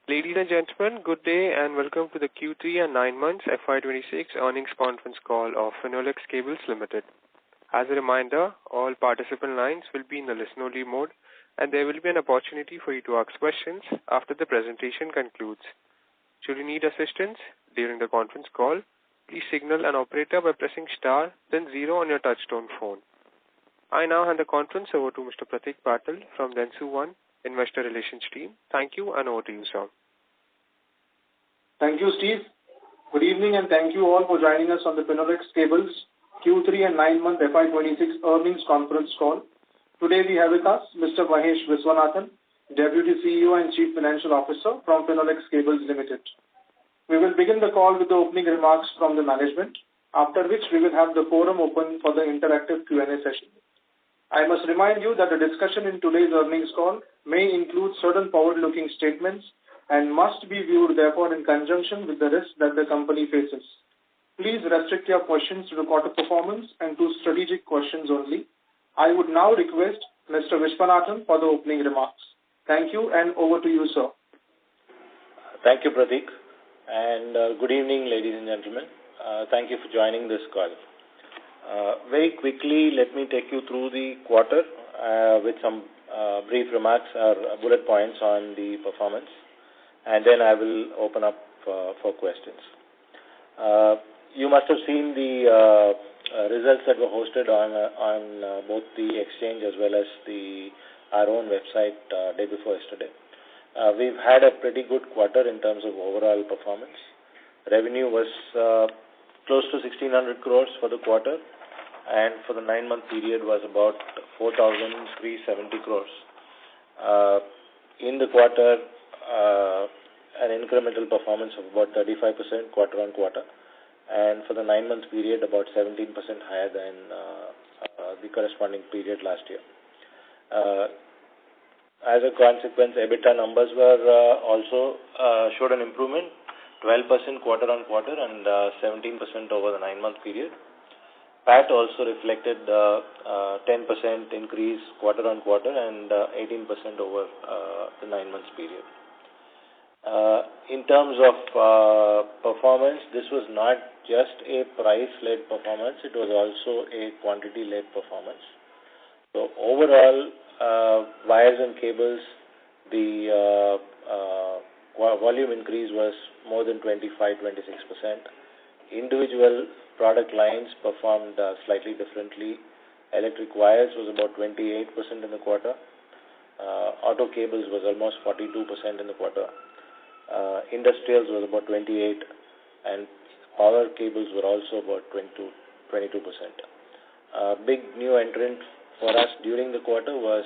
Ladies and gentlemen, good day and welcome to the Q3 and 9 months FY26 earnings conference call of Finolex Cables Limited. As a reminder, all participant lines will be in the listen-only mode and there will be an opportunity for you to ask questions after the presentation concludes. Should you need assistance during the conference call, please signal an operator by pressing star, then 0 on your touchtone phone. I now hand the conference over to Mr. Pratik Patil from Densu One Investor Relations team. Thank you and over to you, sir. Thank you, Steve. Good evening and thank you all for joining us on the Finolex Cables Q3 and 9-month FY26 earnings conference call. Today we have with us Mr. Mahesh Viswanathan, Deputy CEO and Chief Financial Officer from Finolex Cables Limited. We will begin the call with the opening remarks from the management, after which we will have the forum open for the interactive Q&A session. I must remind you that the discussion in today's earnings call may include certain forward-looking statements and must be viewed therefore in conjunction with the risks that the company faces. Please restrict your questions to the quarter performance and to strategic questions only. I would now request Mr. Viswanathan for the opening remarks. Thank you and over to you, sir. Thank you, Pratik, and good evening, ladies and gentlemen. Thank you for joining this call. Very quickly, let me take you through the quarter with some brief remarks or bullet points on the performance, and then I will open up for questions. You must have seen the results that were hosted on both the exchange as well as our own website day before yesterday. We've had a pretty good quarter in terms of overall performance. Revenue was close to 1,600 crores for the quarter, and for the 9-month period was about 4,370 crores. In the quarter, an incremental performance of about 35% quarter on quarter, and for the 9-month period about 17% higher than the corresponding period last year. As a consequence, EBITDA numbers were also showed an improvement, 12% quarter on quarter and 17% over the 9-month period. PAT also reflected 10% increase quarter on quarter and 18% over the 9 months period. In terms of performance, this was not just a price-led performance, it was also a quantity-led performance. So overall, wires and cables, the volume increase was more than 25-26%. Individual product lines performed slightly differently. Electric wires was about 28% in the quarter. Auto cables was almost 42% in the quarter. Industrials was about 28%, and power cables were also about 22%. Big new entrant for us during the quarter was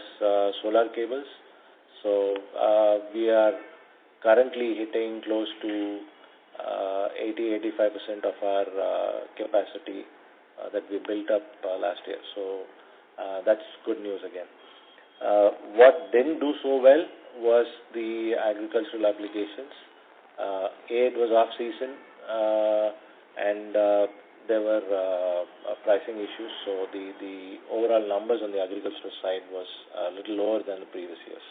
solar cables. So we are currently hitting close to 80-85% of our capacity that we built up last year. So that's good news again. What didn't do so well was the agricultural applications. It was off-season and there were pricing issues, so the overall numbers on the agricultural side was a little lower than the previous years.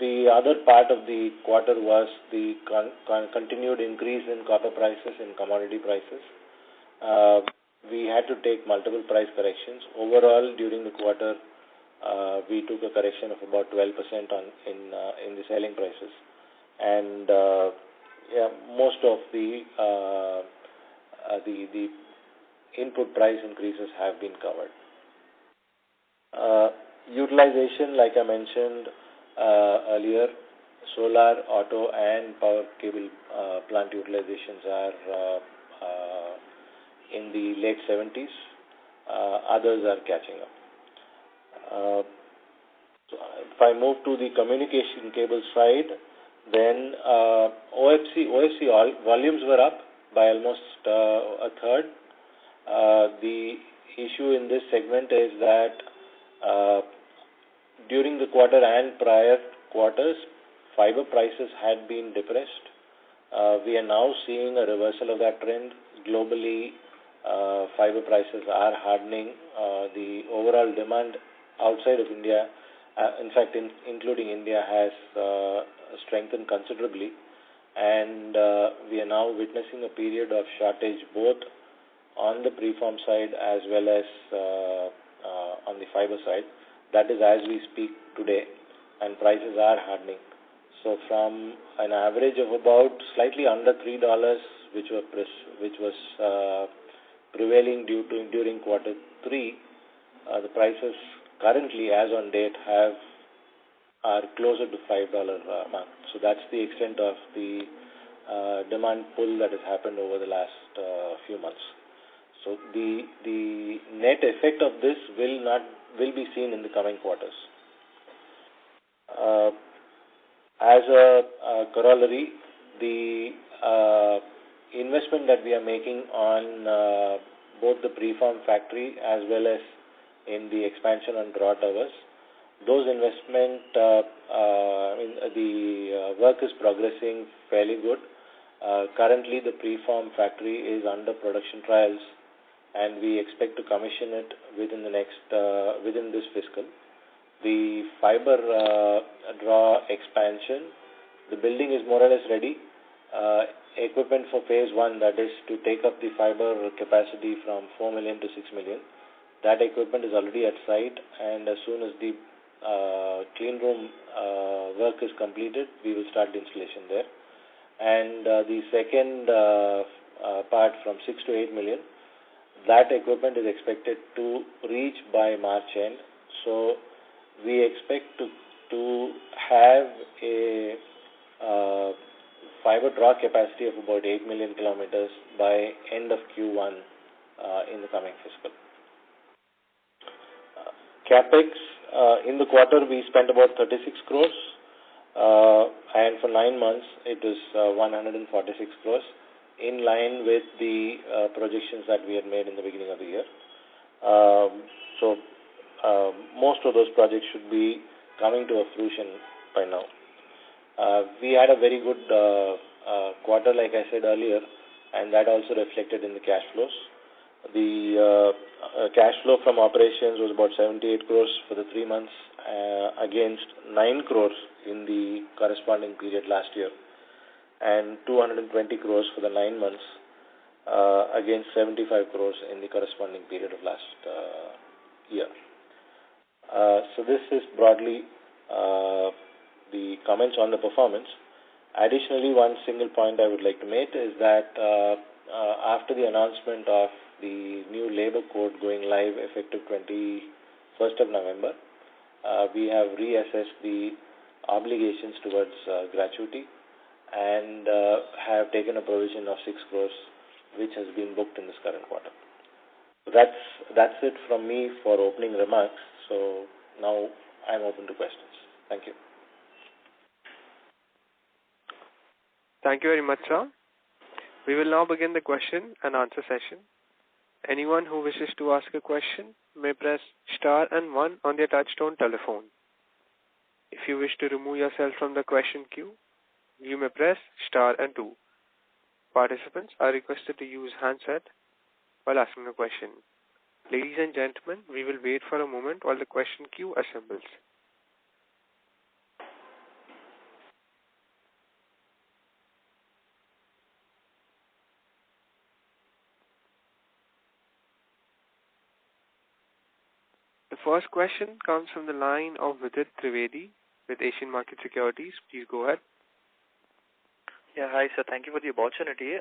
The other part of the quarter was the continued increase in copper prices and commodity prices. We had to take multiple price corrections. Overall, during the quarter, we took a correction of about 12% in the selling prices, and most of the input price increases have been covered. Utilization, like I mentioned earlier, solar, auto, and power cable plant utilizations are in the late 70s. Others are catching up. So if I move to the communication cable side, then OFC volumes were up by almost a third. The issue in this segment is that during the quarter and prior quarters, fiber prices had been depressed. We are now seeing a reversal of that trend. Globally, fiber prices are hardening. The overall demand outside of India in fact, including India, has strengthened considerably, and we are now witnessing a period of shortage both on the preform side as well as on the fiber side. That is as we speak today, and prices are hardening. So from an average of about slightly under $3, which was prevailing during quarter 3, the prices currently, as on date, are closer to $5 mark. So that's the extent of the demand pull that has happened over the last few months. So the net effect of this will be seen in the coming quarters. As a corollary, the investment that we are making on both the preform factory as well as in the expansion on draw towers, those investment, the work is progressing fairly good. Currently, the preform factory is under production trials, and we expect to commission it within this fiscal. The fiber draw expansion, the building is more or less ready. Equipment for phase 1, that is to take up the fiber capacity from 4 million to 6 million. That equipment is already at site, and as soon as the clean room work is completed, we will start the installation there. And the second part from 6 to 8 million, that equipment is expected to reach by March end. So we expect to have a fiber draw capacity of about 8 million kilometers by end of Q1 in the coming fiscal. CapEx, in the quarter we spent about 36 crores, and for 9 months it was 146 crores, in line with the projections that we had made in the beginning of the year. So most of those projects should be coming to a fruition by now. We had a very good quarter, like I said earlier, and that also reflected in the cash flows. The cash flow from operations was about 78 crores for the 3 months against 9 crores in the corresponding period last year, and 220 crores for the 9 months against 75 crores in the corresponding period of last year. So this is broadly the comments on the performance. Additionally, one single point I would like to make is that after the announcement of the new labor code going live effective 21st of November, we have reassessed the obligations towards gratuity and have taken a provision of 6 crores, which has been booked in this current quarter. So that's it from me for opening remarks. So now I'm open to questions. Thank you. Thank you very much, sir. We will now begin the question and answer session. Anyone who wishes to ask a question may press star and 1 on their touchtone telephone. If you wish to remove yourself from the question queue, you may press star and 2. Participants are requested to use handset while asking a question. Ladies and gentlemen, we will wait for a moment while the question queue assembles. The first question comes from the line of Vidit Trivedi with Asian Market Securities. Please go ahead. Yeah, hi sir. Thank you for the opportunity.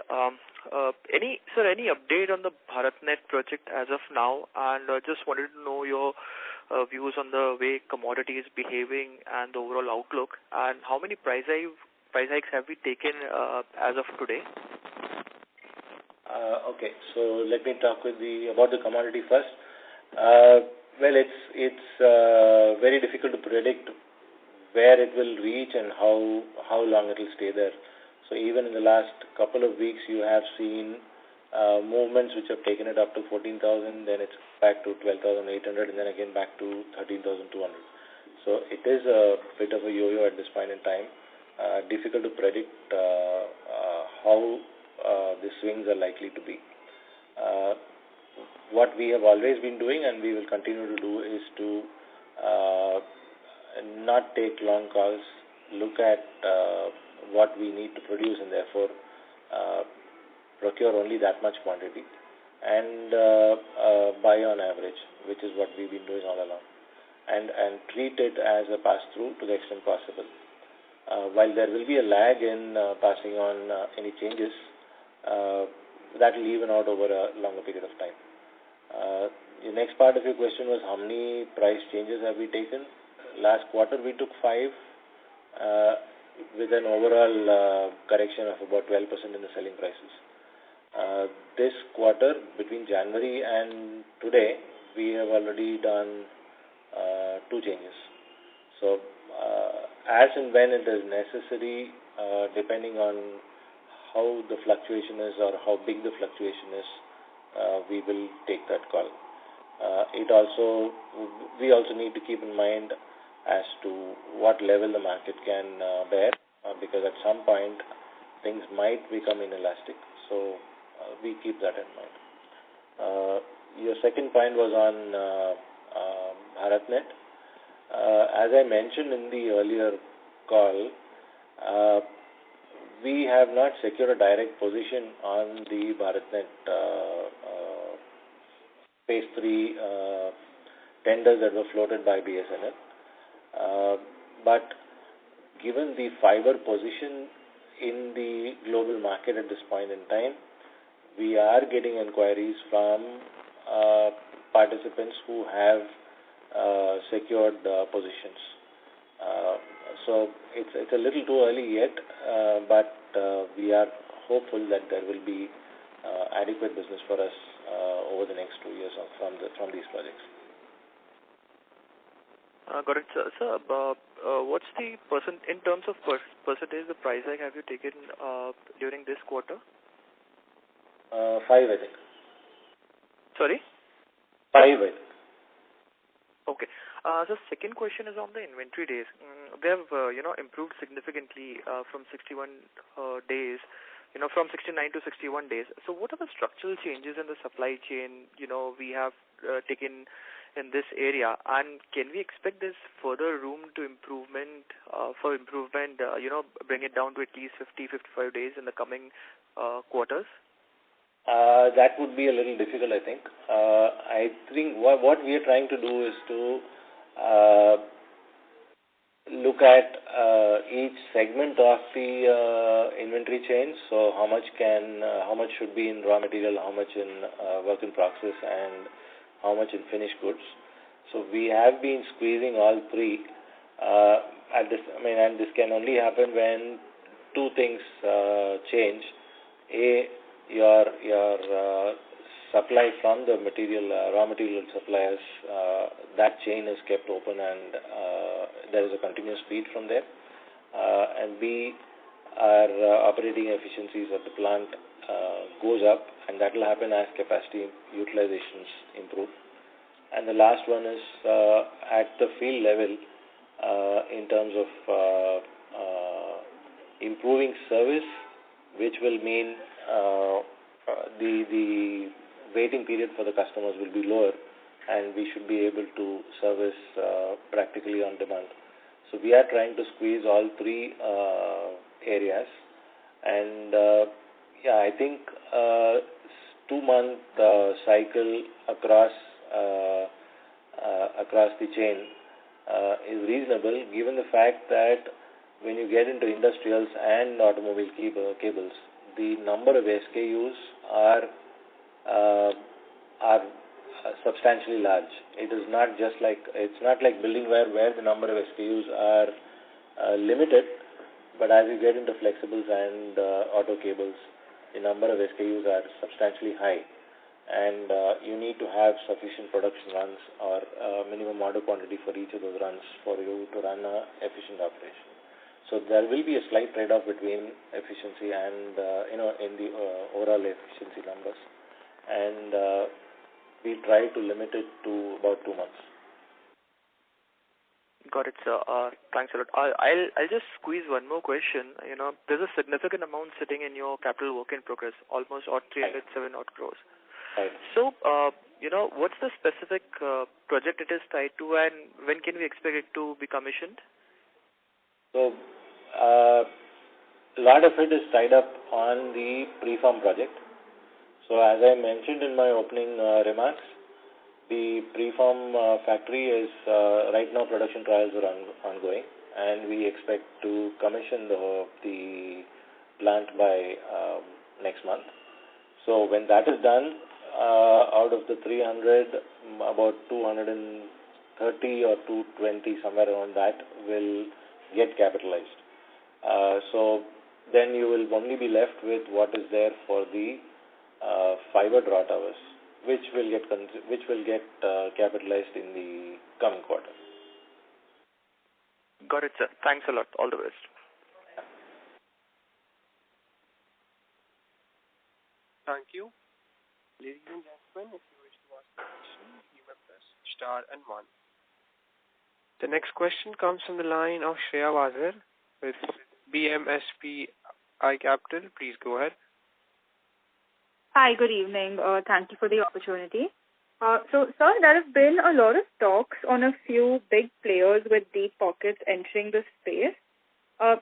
Any update on the BharatNet project as of now? And just wanted to know your views on the way commodity is behaving and the overall outlook, and how many price hikes have we taken as of today? Okay, so let me talk about the commodity first. Well, it's very difficult to predict where it will reach and how long it will stay there. So even in the last couple of weeks, you have seen movements which have taken it up to 14,000, then it's back to 12,800, and then again back to 13,200. So it is a bit of a yo-yo at this point in time. Difficult to predict how the swings are likely to be. What we have always been doing and we will continue to do is to not take long calls, look at what we need to produce, and therefore procure only that much quantity and buy on average, which is what we've been doing all along, and treat it as a pass-through to the extent possible. While there will be a lag in passing on any changes, that will even out over a longer period of time. The next part of your question was how many price changes have we taken? Last quarter we took 5 with an overall correction of about 12% in the selling prices. This quarter, between January and today, we have already done 2 changes. So as and when it is necessary, depending on how the fluctuation is or how big the fluctuation is, we will take that call. We also need to keep in mind as to what level the market can bear, because at some point things might become inelastic. So we keep that in mind. Your second point was on BharatNet. As I mentioned in the earlier call, we have not secured a direct position on the BharatNet Phase 3 tenders that were floated by BSNL. But given the fiber position in the global market at this point in time, we are getting inquiries from participants who have secured positions. So it's a little too early yet, but we are hopeful that there will be adequate business for us over the next 2 years from these projects. Got it, sir. Sir, what's the in terms of percentage, the price hike have you taken during this quarter? 5, I think. Sorry? 5, I think. Okay. So second question is on the inventory days. They have, improved significantly from 61 days, from 69 to 61 days. So what are the structural changes in the supply chain, we have taken in this area, and can we expect this further room to improvement, bring it down to at least 50-55 days in the coming quarters? That would be a little difficult, I think. I think what we are trying to do is to look at each segment of the inventory chain. So how much should be in raw material, how much in work in process, and how much in finished goods. So we have been squeezing all 3 at this. And this can only happen when 2 things change. Your supply from the raw material suppliers, that chain is kept open and there is a continuous feed from there. And B, our operating efficiencies at the plant goes up, and that will happen as capacity utilizations improve. And the last one is at the field level in terms of improving service, which will mean the waiting period for the customers will be lower, and we should be able to service practically on demand. So we are trying to squeeze all 3 areas, and I think 2-month cycle across the chain is reasonable, given the fact that when you get into industrials and automobile cables, the number of SKUs are substantially large. It's not like building where the number of SKUs are limited, but as you get into flexibles and auto cables, the number of SKUs are substantially high, and you need to have sufficient production runs or minimum order quantity for each of those runs for you to run an efficient operation. So there will be a slight trade-off between efficiency and in the overall efficiency numbers, and we try to limit it to about 2 months. Got it, sir. Thanks a lot. I'll just squeeze one more question. There's a significant amount sitting in your capital work in progress, almost 307 crores. Right. So, what's the specific project it is tied to, and when can we expect it to be commissioned? So, a lot of it is tied up on the preform project. So, as I mentioned in my opening remarks, the preform factory is right now production trials are ongoing, and we expect to commission the plant by next month. So when that is done, out of the 300, about 230 or 220, somewhere around that, will get capitalized. So then you will only be left with what is there for the fiber draw towers, which will get capitalized in the coming quarter. Got it, sir. Thanks a lot. All the best. Thank you. Ladies and gentlemen, if you wish to ask a question, you may press star and 1. The next question comes from the line of Shreya Wazir with BMSPI Capital. Please go ahead. Hi, good evening. Thank you for the opportunity. So, sir, there have been a lot of talks on a few big players with deep pockets entering the space.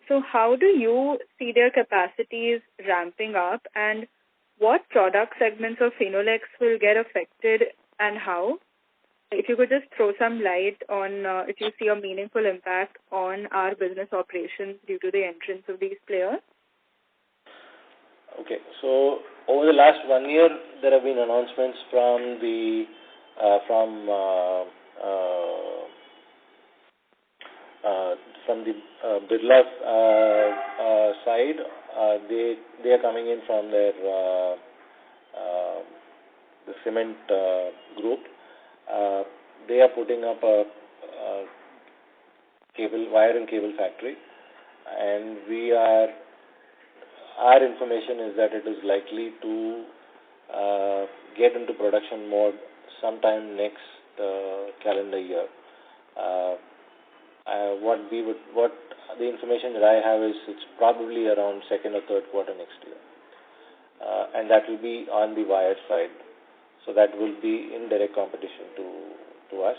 So how do you see their capacities ramping up, and what product segments of Finolex will get affected and how? If you could just throw some light on if you see a meaningful impact on our business operations due to the entrance of these players. Okay, so over the last 1 year, there have been announcements from the Birla side. They are coming in from their the cement group. They are putting up a wire and cable factory, and our information is that it is likely to get into production mode sometime next calendar year. What the information that I have is it's probably around second or third quarter next year, and that will be on the wire side. So that will be in direct competition to us.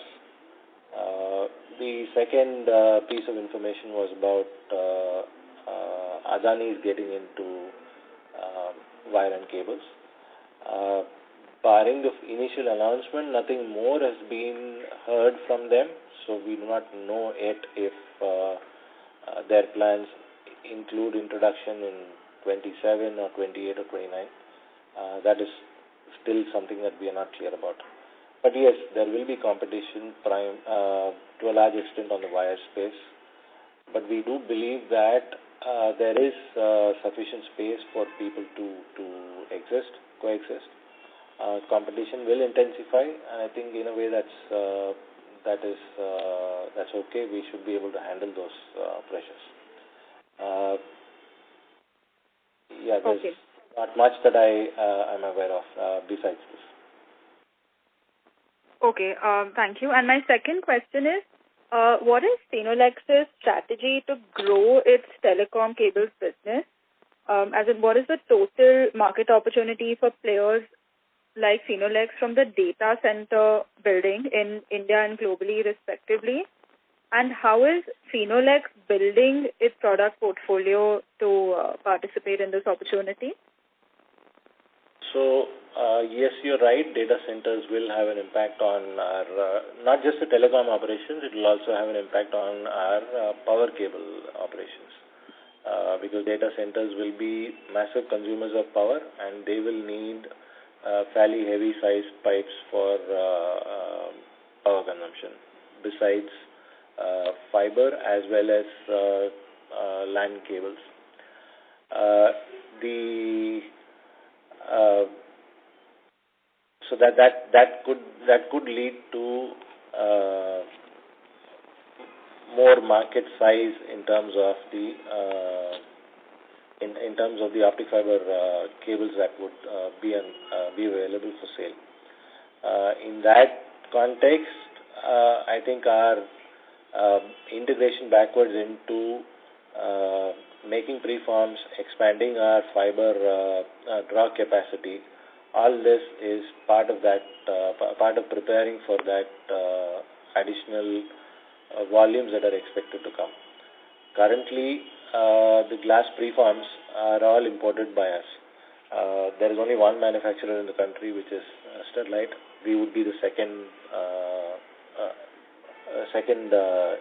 The second piece of information was about Adani is getting into wire and cables. Barring the initial announcement, nothing more has been heard from them. So we do not know yet if their plans include introduction in 27 or 28 or 29. That is still something that we are not clear about. But yes, there will be competition to a large extent on the wire space. But we do believe that there is sufficient space for people to coexist. Competition will intensify, and I think in a way that's okay. We should be able to handle those pressures. There's okay. Not much that I am aware of besides this. Okay, thank you. And my second question is, what is Finolex's strategy to grow its telecom cables business? As in, what is the total market opportunity for players like Finolex from the data center building in India and globally, respectively? And how is Finolex building its product portfolio to participate in this opportunity? So, yes, you're right. Data centers will have an impact on our, not just the telecom operations, it will also have an impact on our power cable operations. Because data centers will be massive consumers of power, and they will need fairly heavy sized pipes for power consumption, besides fiber as well as LAN cables. So that could lead to more market size in terms of the in terms of the optic fiber cables that would be available for sale. In that context, I think our integration backwards into making preforms, expanding our fiber draw capacity all this is part of that, part of preparing for that additional volumes that are expected to come. Currently, the glass preforms are all imported by us. There is only one manufacturer in the country, which is Sterlite. We would be the second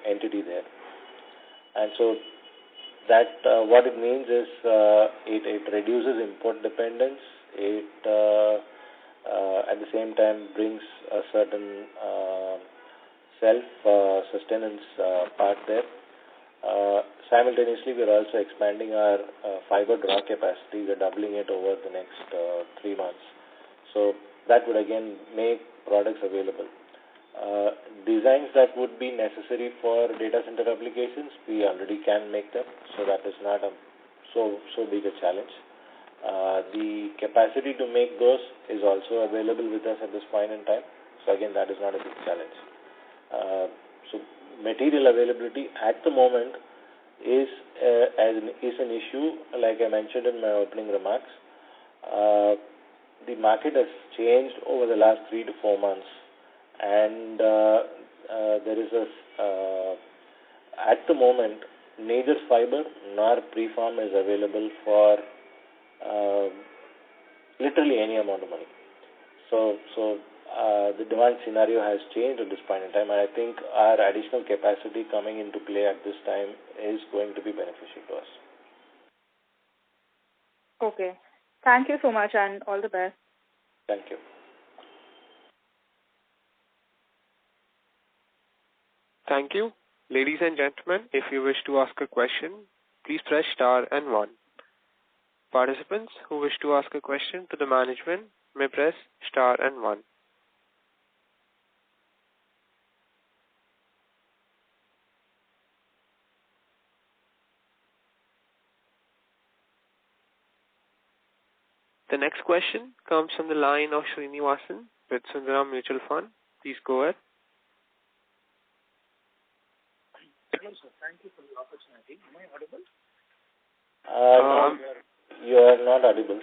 entity there. And so that what it means is it reduces import dependence. It at the same time brings a certain self-sustenance part there. Simultaneously, we are also expanding our fiber draw capacity. We are doubling it over the next 3 months. So that would again make products available. Designs that would be necessary for data center applications, we already can make them. So that is not so big a challenge. The capacity to make those is also available with us at this point in time. So again, that is not a big challenge. So material availability at the moment is an issue, like I mentioned in my opening remarks. The market has changed over the last 3 to 4 months, and there is at the moment neither fiber nor preform is available for literally any amount of money. So the demand scenario has changed at this point in time, and I think our additional capacity coming into play at this time is going to be beneficial to us. Okay. Thank you so much and all the best. Thank you. Thank you. Ladies and gentlemen, if you wish to ask a question, please press star and 1. Participants who wish to ask a question to the management may press star and 1. The next question comes from the line of Srinivasan with Sundaram Mutual Fund. Please go ahead. Hello, sir. Thank you for the opportunity. Am I audible? No, you are not audible.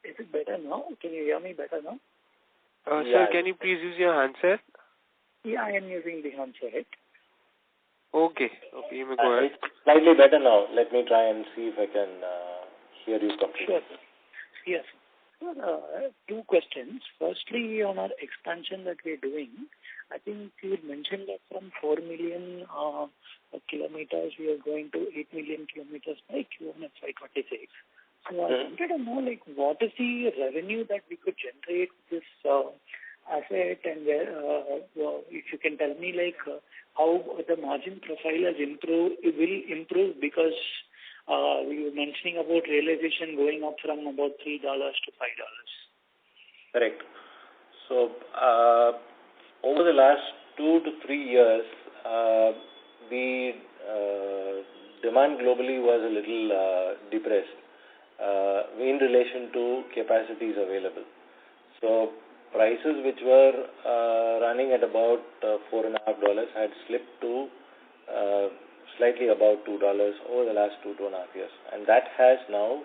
Is it better now? Can you hear me better now? Sir, can you please use your handset? Yeah, I am using the handset. Okay, you may go ahead. It's slightly better now. Let me try and see if I can hear you completely. Sure. Yes. Two questions. Firstly, on our expansion that we're doing, I think you mentioned that from 4 million kilometers, we are going to 8 million kilometers by Q1 FY26. So I wanted to know, what is the revenue that we could generate this asset, and if you can tell me, how the margin profile will improve, because we were mentioning about realization going up from about $3 to $5. Correct. So over the last 2 to 3 years, the demand globally was a little depressed in relation to capacities available. So prices which were running at about $4.50 had slipped to slightly about $2 over the last 2.5 years, and that has now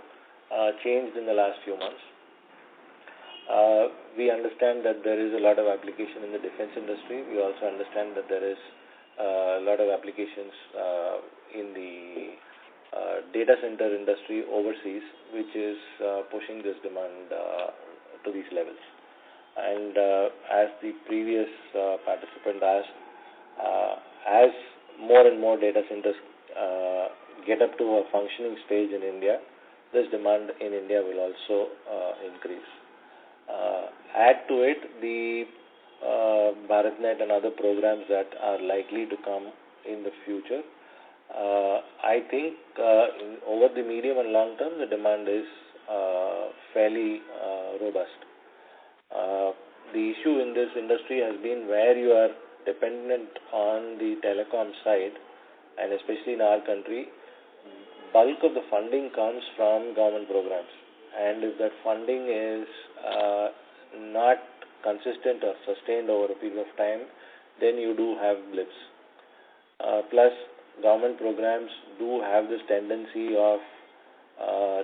changed in the last few months. We understand that there is a lot of application in the defense industry. We also understand that there is a lot of applications in the data center industry overseas, which is pushing this demand to these levels. And as the previous participant asked, as more and more data centers get up to a functioning stage in India, this demand in India will also increase. Add to it the BharatNet and other programs that are likely to come in the future. I think over the medium and long term, the demand is fairly robust. The issue in this industry has been where you are dependent on the telecom side, and especially in our country, bulk of the funding comes from government programs. And if that funding is not consistent or sustained over a period of time, then you do have blips. Plus, government programs do have this tendency of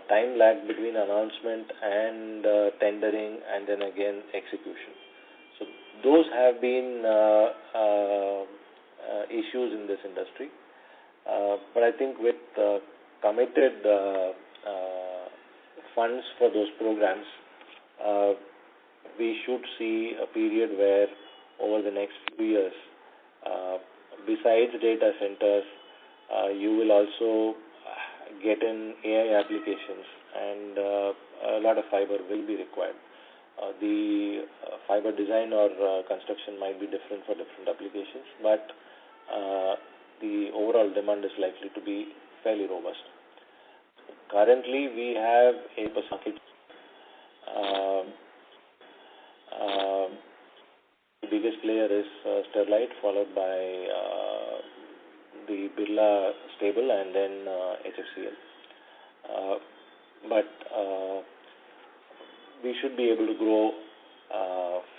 time lag between announcement and tendering and then again execution. So those have been issues in this industry. But I think with committed funds for those programs, we should see a period where over the next few years, besides data centers, you will also get in AI applications, and a lot of fiber will be required. The fiber design or construction might be different for different applications, but the overall demand is likely to be fairly robust. Currently, we have a percentage. The biggest player is Sterlite, followed by the Birla Stable, and then HFCL. But we should be able to grow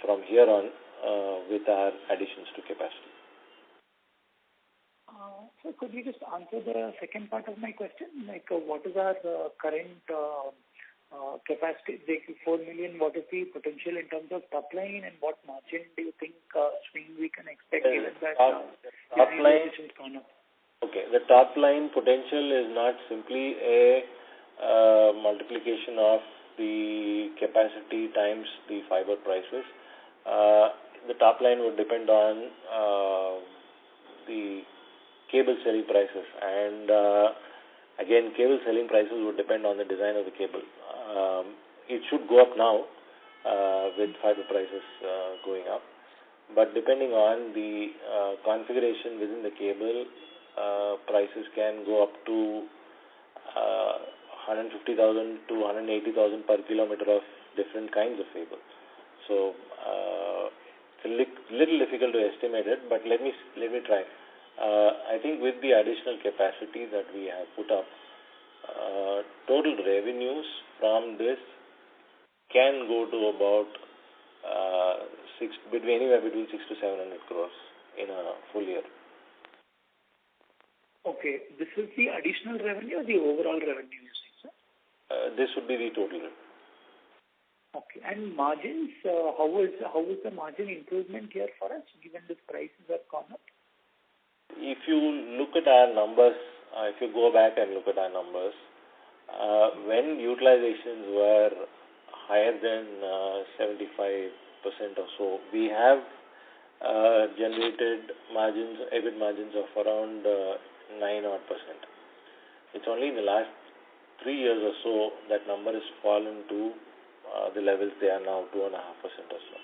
from here on with our additions to capacity. So could you just answer the second part of my question? Like, what is our current capacity? 4 million, what is the potential in terms of top line, and what margin do you think swing we can expect given that top line has gone up? Okay, the top line potential is not simply a multiplication of the capacity times the fiber prices. The top line would depend on the cable selling prices, and again, cable selling prices would depend on the design of the cable. It should go up now with fiber prices going up, but depending on the configuration within the cable, prices can go up to 150,000 to 180,000 per kilometer of different kinds of cable. So it's a little difficult to estimate it, but let me try. I think with the additional capacity that we have put up, total revenues from this can go to about anywhere between 600 to 700 crores in a full year. Okay, this is the additional revenue or the overall revenue, you say, sir? This would be the total revenue. Okay, and margins, how is the margin improvement here for us, given the prices have gone up? If you look at our numbers, if you go back and look at our numbers, when utilizations were higher than 75% or so, we have generated margins, EBIT margins of around 9-odd%. It's only in the last 3 years or so that number has fallen to the levels they are now, 2.5% or so.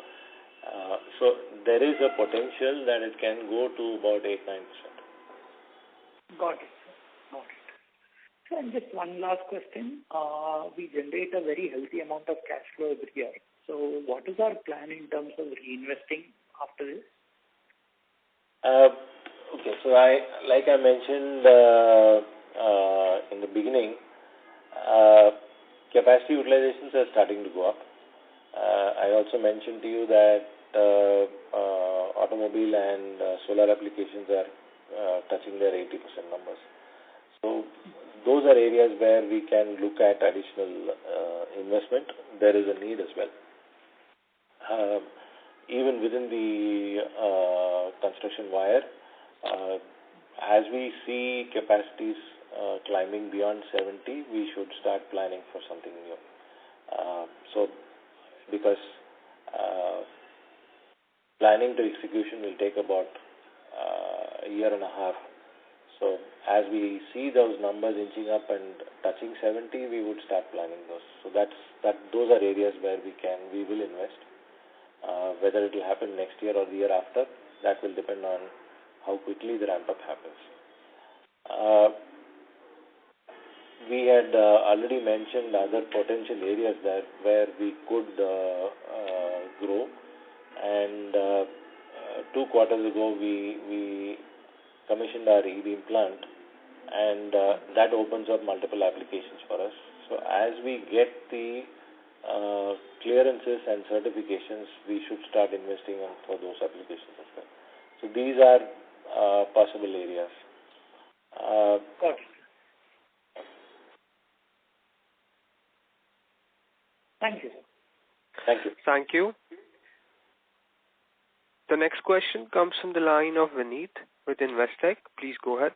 So there is a potential that it can go to about 8-9%. Got it. So, and just one last question. We generate a very healthy amount of cash flow every year. So what is our plan in terms of reinvesting after this? Okay, so like I mentioned in the beginning, capacity utilizations are starting to go up. I also mentioned to you that automobile and solar applications are touching their 80% numbers. So those are areas where we can look at additional investment. There is a need as well. Even within the construction wire, as we see capacities climbing beyond 70, we should start planning for something new. So because planning to execution will take about a year and a half. So as we see those numbers inching up and touching 70, we would start planning those. So those are areas where we will invest. Whether it will happen next year or the year after, that will depend on how quickly the ramp-up happens. We had already mentioned other potential areas where we could grow, and 2 quarters ago we commissioned our E-beam plant, and that opens up multiple applications for us. So as we get the clearances and certifications, we should start investing for those applications as well. So these are possible areas. Got it. Thank you, sir. Thank you. Thank you. The next question comes from the line of Vineet with Investec. Please go ahead.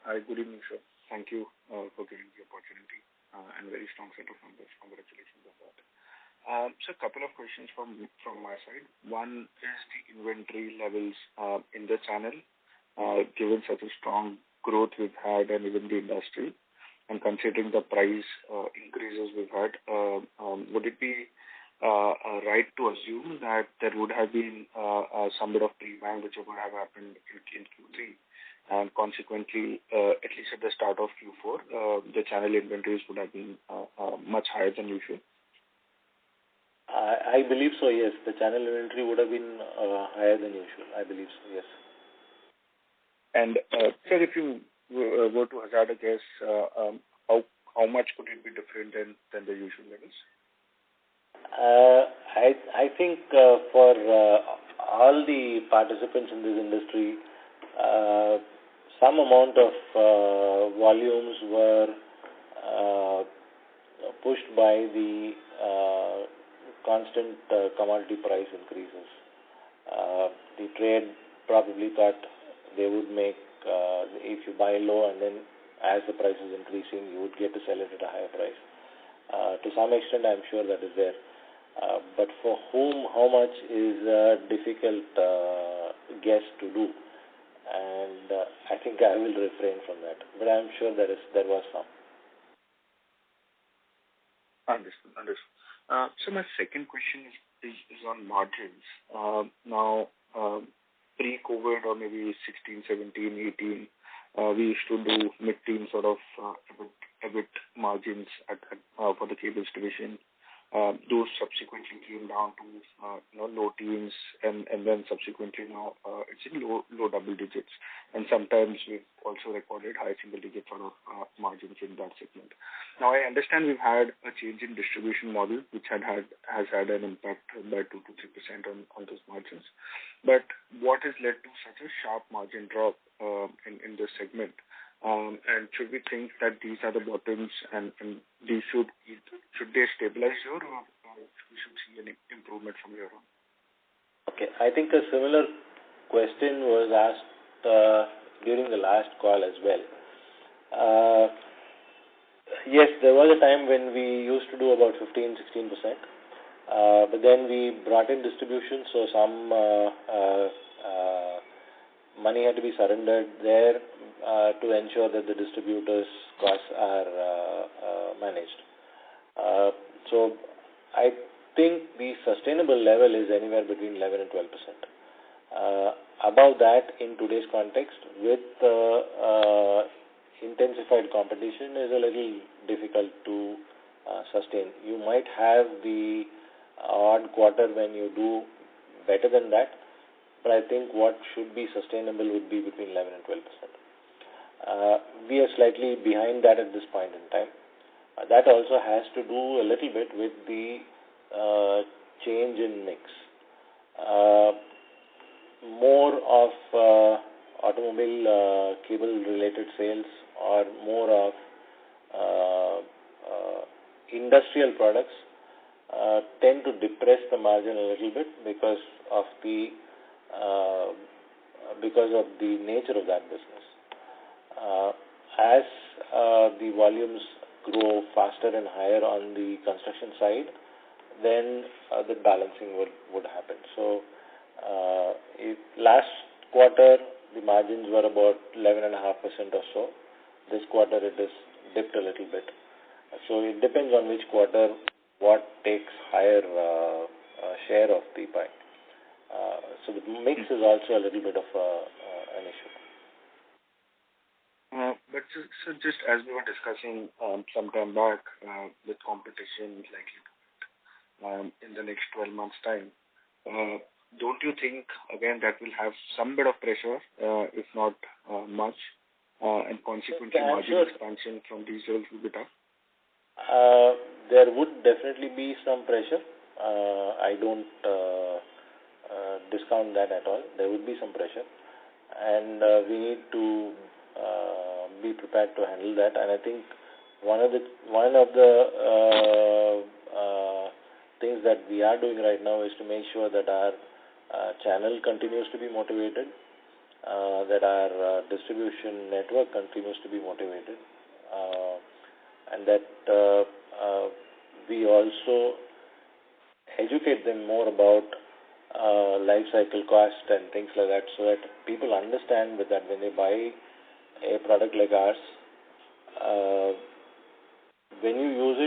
Hi, good evening, sir. Thank you for giving the opportunity and very strong set of numbers. Congratulations on that. So a couple of questions from my side. One is the inventory levels in the channel, given such a strong growth we've had and even the industry, and considering the price increases we've had, would it be right to assume that there would have been some bit of pre-buying which would have happened in Q3, and consequently, at least at the start of Q4, the channel inventories would have been much higher than usual? I believe so, yes. The channel inventory would have been higher than usual. I believe so, yes. And, sir, if you were to hazard a guess, how much could it be different than the usual levels? I think for all the participants in this industry, some amount of volumes were pushed by the constant commodity price increases. The trade probably thought they would make, if you buy low and then as the price is increasing, you would get to sell it at a higher price. To some extent, I'm sure that is there. But for whom, how much is a difficult guess to do. And I think I will refrain from that. But I'm sure there was some. Understood. So my second question is on margins. Now, pre-COVID or maybe 16, 17, 18, we used to do mid-teen sort of EBIT margins for the cables division. Those subsequently came down to low teens, and then subsequently now it's in low double digits. And sometimes we've also recorded high single digit sort of margins in that segment. Now I understand we've had a change in distribution model, which has had an impact by 2 to 3% on those margins. But what has led to such a sharp margin drop in this segment? And should we think that these are the bottoms and these should they stabilize here, or we should see an improvement from here on? Okay, I think a similar question was asked during the last call as well. Yes, there was a time when we used to do about 15-16%, but then we brought in distribution, so some money had to be surrendered there to ensure that the distributors' costs are managed. So I think the sustainable level is anywhere between 11 and 12%. Above that, in today's context, with intensified competition, is a little difficult to sustain. You might have the odd quarter when you do better than that, but I think what should be sustainable would be between 11 and 12%. We are slightly behind that at this point in time. That also has to do a little bit with the change in mix. More of automobile cable-related sales or more of industrial products tend to depress the margin a little bit because of the nature of that business. As the volumes grow faster and higher on the construction side, then the balancing would happen. So if last quarter the margins were about 11.5% or so. This quarter it is dipped a little bit. So it depends on which quarter what takes higher share of the pie. So the mix is also a little bit of an issue. But so just as we were discussing some time back, with competition likely in the next 12 months' time, don't you think, again, that will have some bit of pressure, if not much, and consequently margin expansion from these levels will be tough? There would definitely be some pressure. I don't discount that at all. There would be some pressure, and we need to be prepared to handle that. And I think one of the things that we are doing right now is to make sure that our channel continues to be motivated, that our distribution network continues to be motivated, and that we also educate them more about life cycle cost and things like that, so that people understand that when they buy a product like ours, when you use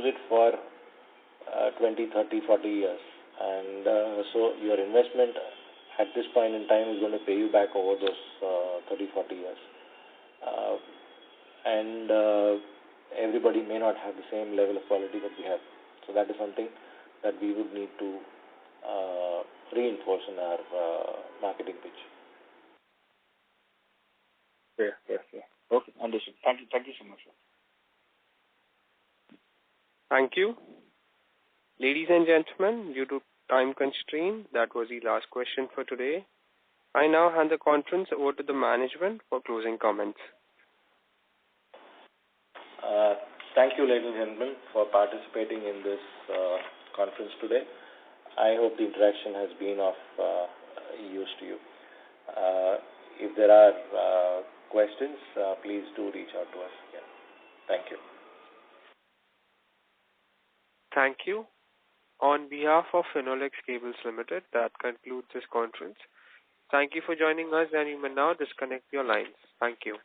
it for 20, 30, 40 years. And so your investment at this point in time is going to pay you back over those 30, 40 years. And everybody may not have the same level of quality that we have. So that is something that we would need to reinforce in our marketing pitch. Yeah. Okay, understood. Thank you so much, sir. Thank you. Ladies and gentlemen, due to time constraint, that was the last question for today. I now hand the conference over to the management for closing comments. Thank you, ladies and gentlemen, for participating in this conference today. I hope the interaction has been of use to you. If there are questions, please do reach out to us again. Thank you. Thank you. On behalf of Finolex Cables Limited, that concludes this conference. Thank you for joining us, and you may now disconnect your lines. Thank you.